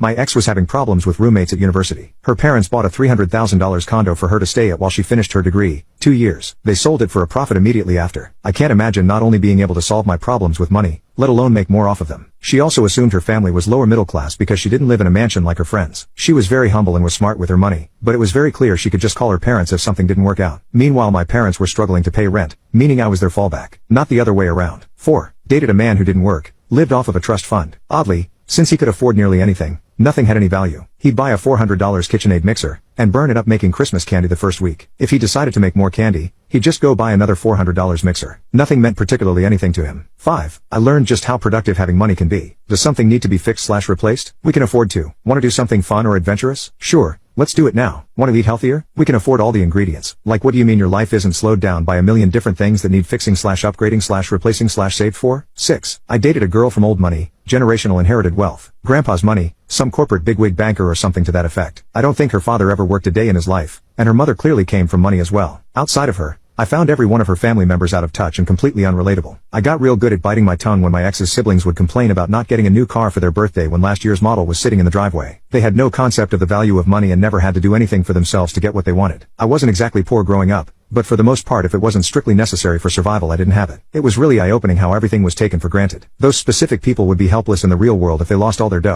My ex was having problems with roommates at university. Her parents bought a $300,000 condo for her to stay at while she finished her degree. 2 years. They sold it for a profit immediately after. I can't imagine not only being able to solve my problems with money, let alone make more off of them. She also assumed her family was lower middle class because she didn't live in a mansion like her friends. She was very humble and was smart with her money, but it was very clear she could just call her parents if something didn't work out. Meanwhile, my parents were struggling to pay rent, meaning I was their fallback, not the other way around. 4. Dated a man who didn't work, lived off of a trust fund. Oddly, since he could afford nearly anything, nothing had any value. He'd buy a $400 KitchenAid mixer, and burn it up making Christmas candy the first week. If he decided to make more candy, he'd just go buy another $400 mixer. Nothing meant particularly anything to him. 5. I learned just how productive having money can be. Does something need to be fixed/replaced? We can afford to. Want to do something fun or adventurous? Sure. Let's do it now. Want to eat healthier? We can afford all the ingredients. Like, what do you mean your life isn't slowed down by a million different things that need fixing/upgrading/replacing/saved for? 6. I dated a girl from old money, generational inherited wealth, grandpa's money, some corporate bigwig banker or something to that effect. I don't think her father ever worked a day in his life, and her mother clearly came from money as well. Outside of her, I found every one of her family members out of touch and completely unrelatable. I got real good at biting my tongue when my ex's siblings would complain about not getting a new car for their birthday when last year's model was sitting in the driveway. They had no concept of the value of money and never had to do anything for themselves to get what they wanted. I wasn't exactly poor growing up, but for the most part, if it wasn't strictly necessary for survival, I didn't have it. It was really eye-opening how everything was taken for granted. Those specific people would be helpless in the real world if they lost all their dough.